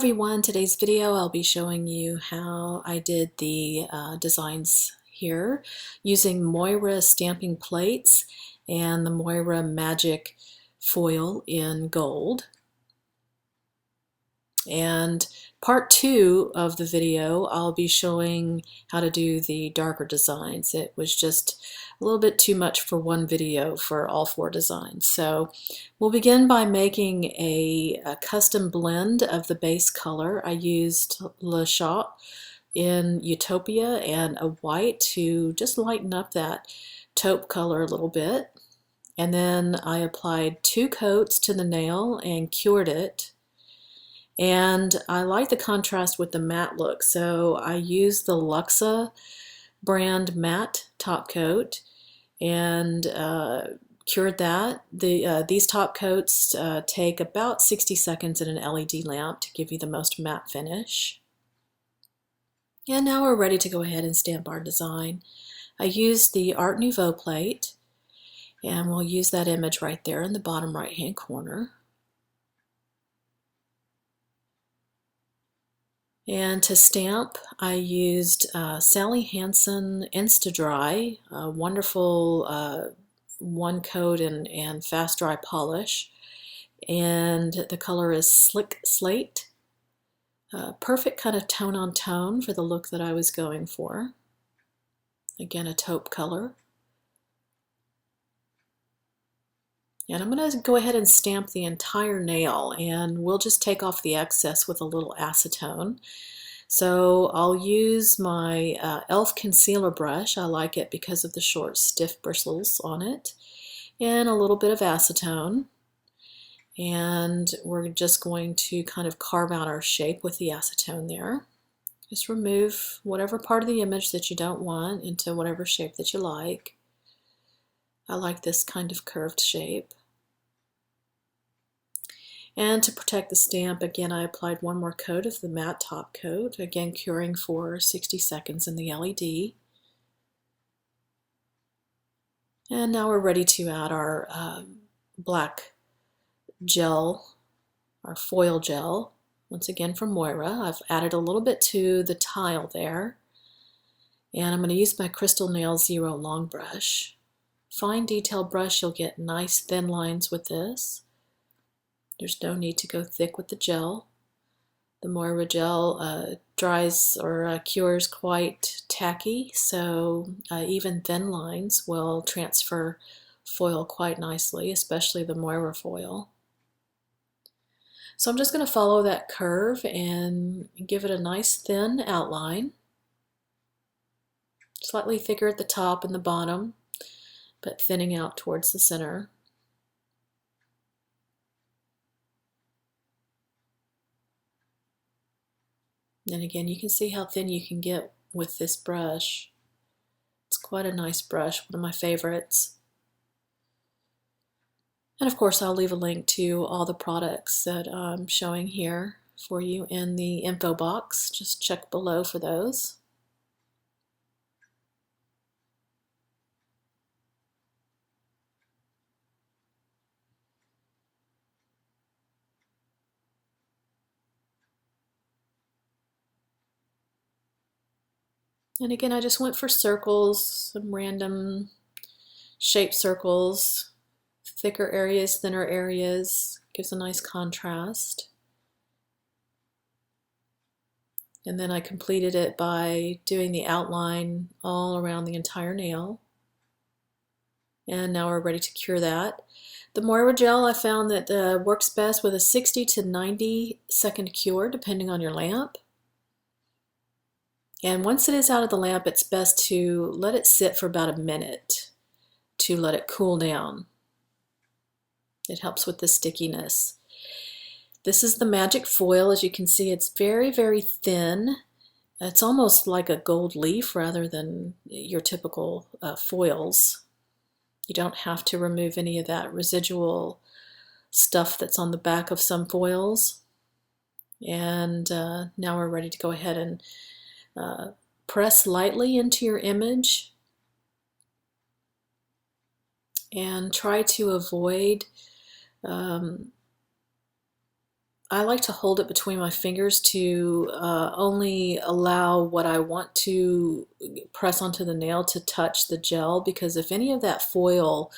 everyone, today's video I'll be showing you how I did the designs here using Moyra stamping plates and the Moyra Magic foil in gold. And part 2 of the video I'll be showing how to do the darker designs. It was just a little bit too much for one video for all 4 designs. So we'll begin by making a custom blend of the base color. I used LeChat Utaupia and a white to just lighten up that taupe color a little bit. And then I applied 2 coats to the nail and cured it. And I like the contrast with the matte look, so I used the Luxa brand matte top coat and cured that. These top coats take about 60 seconds in an LED lamp to give you the most matte finish. And now we're ready to go ahead and stamp our design. I used the Art Nouveau plate, and we'll use that image right there in the bottom right hand corner. And to stamp, I used Sally Hansen Insta Dry, a wonderful one coat and fast dry polish. And the color is Slick Slate. Perfect kind of tone on tone for the look that I was going for. Again, a taupe color. And I'm going to go ahead and stamp the entire nail, and we'll just take off the excess with a little acetone. So I'll use my e.l.f. concealer brush. I like it because of the short stiff bristles on it, and a little bit of acetone. And we're just going to kind of carve out our shape with the acetone there. Just remove whatever part of the image that you don't want into whatever shape that you like. I like this kind of curved shape. And to protect the stamp, again, I applied 1 more coat of the matte top coat, again curing for 60 seconds in the LED. And now we're ready to add our black gel, our foil gel, once again from Moyra. I've added a little bit to the tile there. And I'm going to use my Crystal Nail Zero long brush. Fine detail brush, you'll get nice thin lines with this. There's no need to go thick with the gel. The Moyra gel dries or cures quite tacky, so even thin lines will transfer foil quite nicely, especially the Moyra foil. So I'm just going to follow that curve and give it a nice thin outline. Slightly thicker at the top and the bottom, but thinning out towards the center. And again, you can see how thin you can get with this brush. It's quite a nice brush, one of my favorites. And of course, I'll leave a link to all the products that I'm showing here for you in the info box. Just check below for those. And again, I just went for circles, some random shaped circles, thicker areas, thinner areas, gives a nice contrast. And then I completed it by doing the outline all around the entire nail. And now we're ready to cure that. The Moyra gel, I found that works best with a 60 to 90 second cure, depending on your lamp. And once it is out of the lamp, it's best to let it sit for about a minute to let it cool down. It helps with the stickiness. This is the magic foil. As you can see, it's very, very thin. It's almost like a gold leaf rather than your typical foils. You don't have to remove any of that residual stuff that's on the back of some foils. And now we're ready to go ahead and press lightly into your image and try to avoid I like to hold it between my fingers to only allow what I want to press onto the nail to touch the gel, because if any of that foil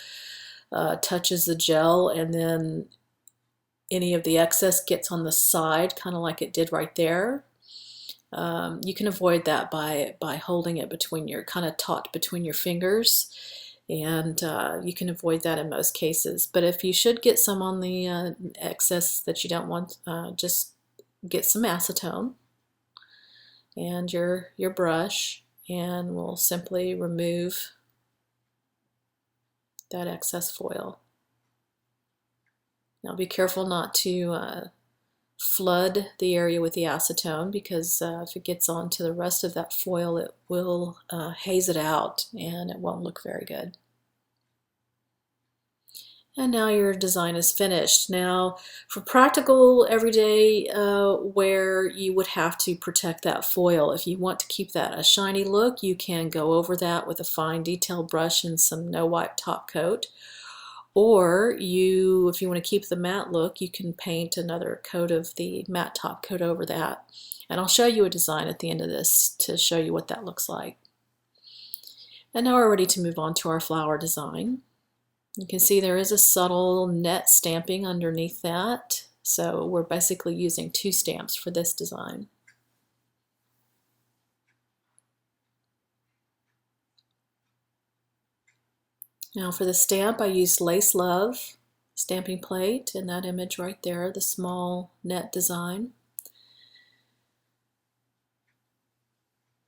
touches the gel and then any of the excess gets on the side, kind of like it did right there, you can avoid that by holding it between your, kind of taut between your fingers, and you can avoid that in most cases. But if you should get some on the excess that you don't want, just get some acetone and your brush, and we'll simply remove that excess foil. Now be careful not to flood the area with the acetone, because if it gets onto the rest of that foil, it will haze it out and it won't look very good. And now your design is finished. Now, for practical everyday wear, you would have to protect that foil. If you want to keep that a shiny look, you can go over that with a fine detail brush and some no-wipe top coat. Or if you want to keep the matte look, you can paint another coat of the matte top coat over that. And I'll show you a design at the end of this to show you what that looks like. And now we're ready to move on to our flower design. You can see there is a subtle net stamping underneath that. So we're basically using 2 stamps for this design. Now for the stamp, I used Lace Love stamping plate in that image right there, the small net design.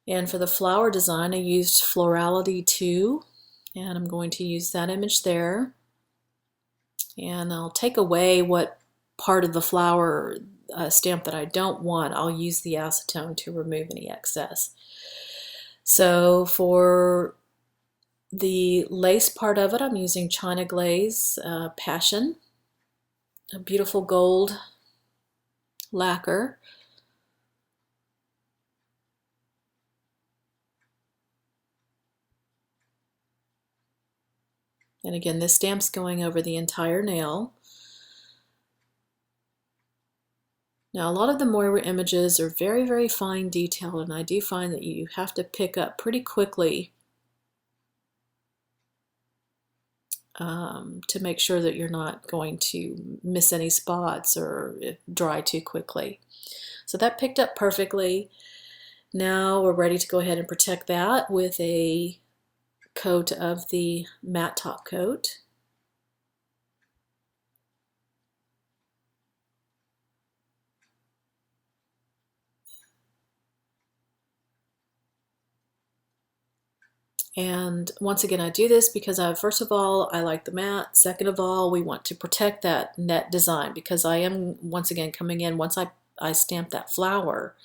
And for the flower design, I used Florality 2, and I'm going to use that image there. And I'll take away what part of the flower stamp that I don't want. I'll use the acetone to remove any excess. So for the lace part of it, I'm using China Glaze Passion, a beautiful gold lacquer. And again, this stamp's going over the entire nail. Now, a lot of the Moyra images are very, very fine detail, and I do find that you have to pick up pretty quickly to make sure that you're not going to miss any spots or dry too quickly. So that picked up perfectly. Now we're ready to go ahead and protect that with a coat of the matte top coat. And once again, I do this because first of all, I like the matte. Second of all, we want to protect that net design, because I am, once again, coming in, once I stamp that flower,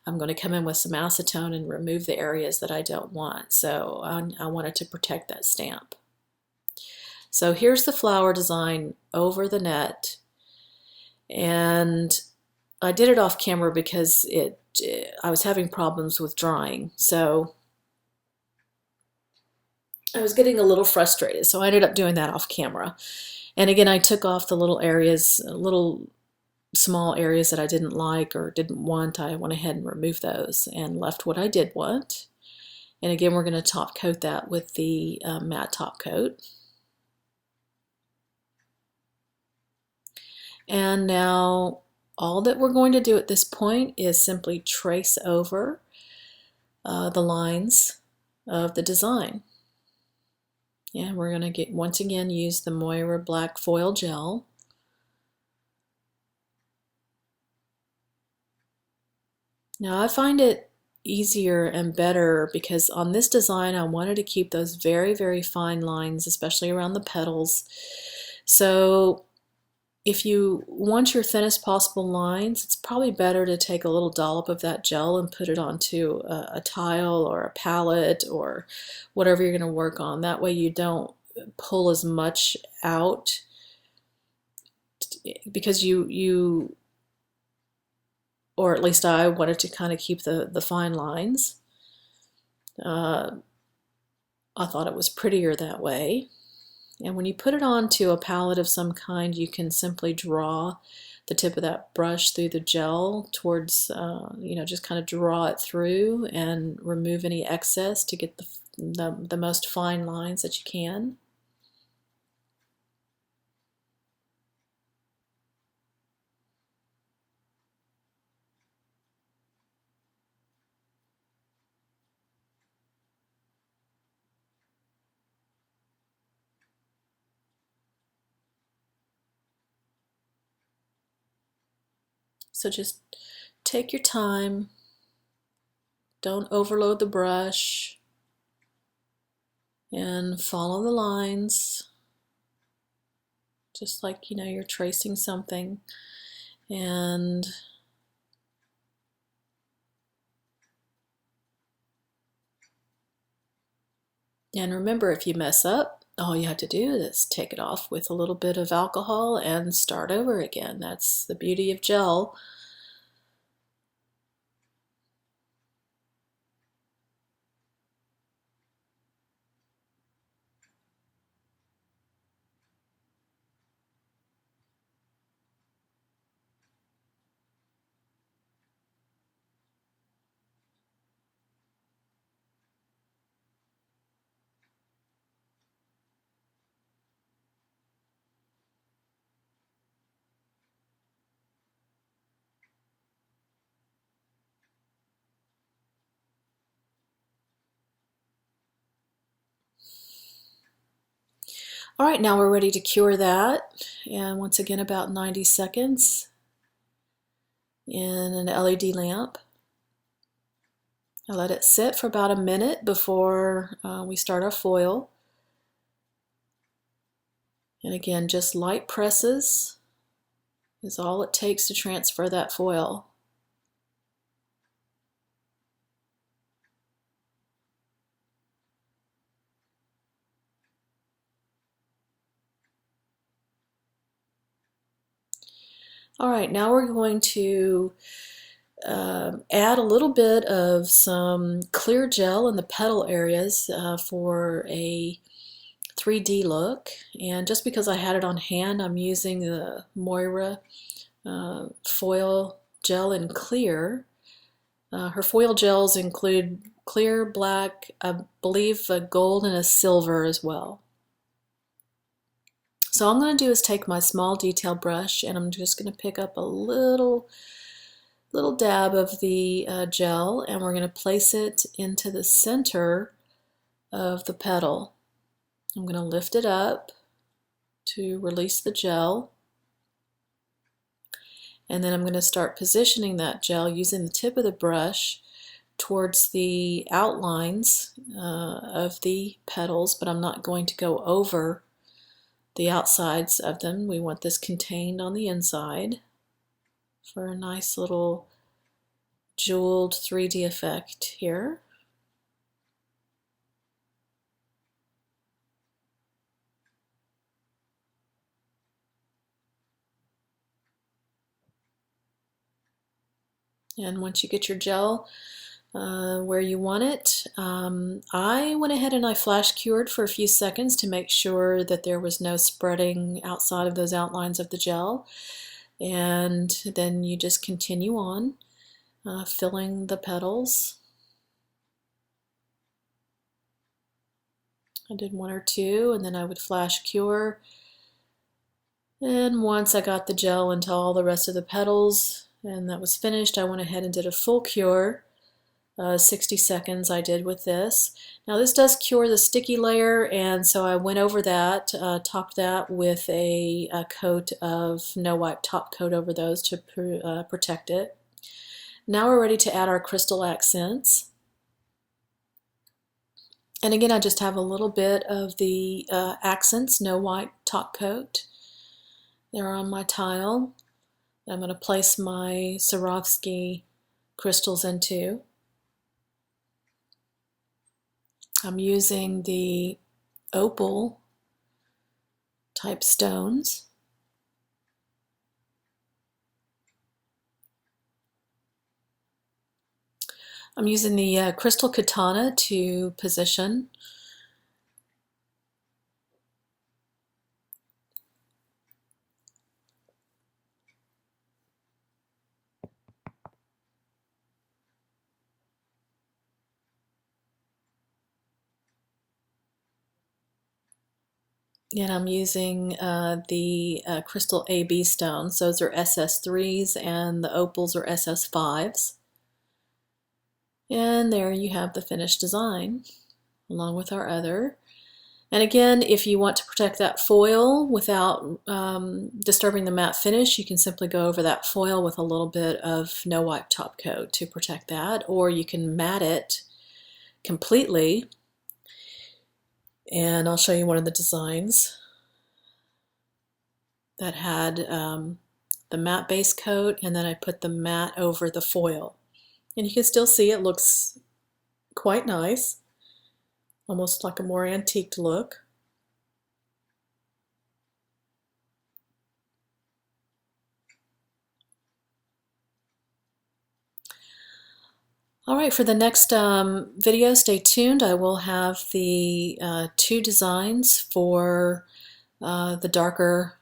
I'm going to come in with some acetone and remove the areas that I don't want. So I wanted to protect that stamp. So here's the flower design over the net. And I did it off camera because I was having problems with drying. So I was getting a little frustrated, so I ended up doing that off camera. And again, I took off the little areas, little small areas that I didn't like or didn't want. I went ahead and removed those and left what I did want. And again, we're going to top coat that with the matte top coat. And now all that we're going to do at this point is simply trace over the lines of the design. And we're going to once again use the Moyra black foil gel. Now I find it easier and better because on this design I wanted to keep those very, very fine lines, especially around the petals. So if you want your thinnest possible lines, it's probably better to take a little dollop of that gel and put it onto a tile or a palette or whatever you're going to work on. That way you don't pull as much out, because you or at least I wanted to kind of keep the fine lines. I thought it was prettier that way. And when you put it onto a palette of some kind, you can simply draw the tip of that brush through the gel towards, just kind of draw it through and remove any excess to get the most fine lines that you can. So just take your time, don't overload the brush, and follow the lines, just like you're tracing something. And remember, if you mess up, all you have to do is take it off with a little bit of alcohol and start over again. That's the beauty of gel. All right, now we're ready to cure that. And once again, about 90 seconds in an LED lamp. I let it sit for about a minute before we start our foil. And again, just light presses is all it takes to transfer that foil. All right, now we're going to add a little bit of some clear gel in the petal areas for a 3D look. And just because I had it on hand, I'm using the Moyra foil gel in clear. Her foil gels include clear, black, I believe a gold and a silver as well. So all I'm going to do is take my small detail brush and I'm just going to pick up a little dab of the gel, and we're going to place it into the center of the petal. I'm going to lift it up to release the gel, and then I'm going to start positioning that gel using the tip of the brush towards the outlines of the petals, but I'm not going to go over the outsides of them. We want this contained on the inside for a nice little jeweled 3D effect here. And once you get your gel where you want it, I went ahead and I flash cured for a few seconds to make sure that there was no spreading outside of those outlines of the gel. And then you just continue on filling the petals. I did one or two, and then I would flash cure. And once I got the gel into all the rest of the petals and that was finished, I went ahead and did a full cure. 60 seconds I did with this. Now this does cure the sticky layer, and so I went over that, topped that with a coat of no wipe top coat over those to protect it. Now we're ready to add our crystal accents. And again, I just have a little bit of the Akzentz no wipe top coat there on my tile. I'm going to place my Swarovski crystals into. I'm using the opal type stones. I'm using the crystal katana to position. And I'm using the Crystal AB stones. Those are SS3s and the opals are SS5s. And there you have the finished design along with our other. And again, if you want to protect that foil without disturbing the matte finish, you can simply go over that foil with a little bit of no wipe top coat to protect that, or you can matte it completely. And I'll show you one of the designs that had the matte base coat, and then I put the matte over the foil. And you can still see it looks quite nice, almost like a more antiqued look. All right, for the next video, stay tuned. I will have the two designs for the darker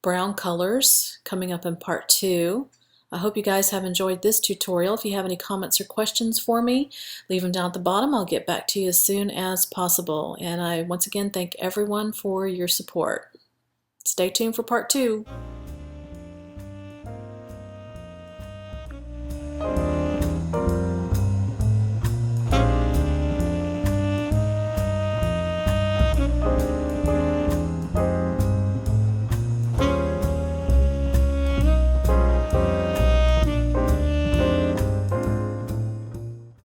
brown colors coming up in part 2. I hope you guys have enjoyed this tutorial. If you have any comments or questions for me, leave them down at the bottom. I'll get back to you as soon as possible. And I once again thank everyone for your support. Stay tuned for part 2.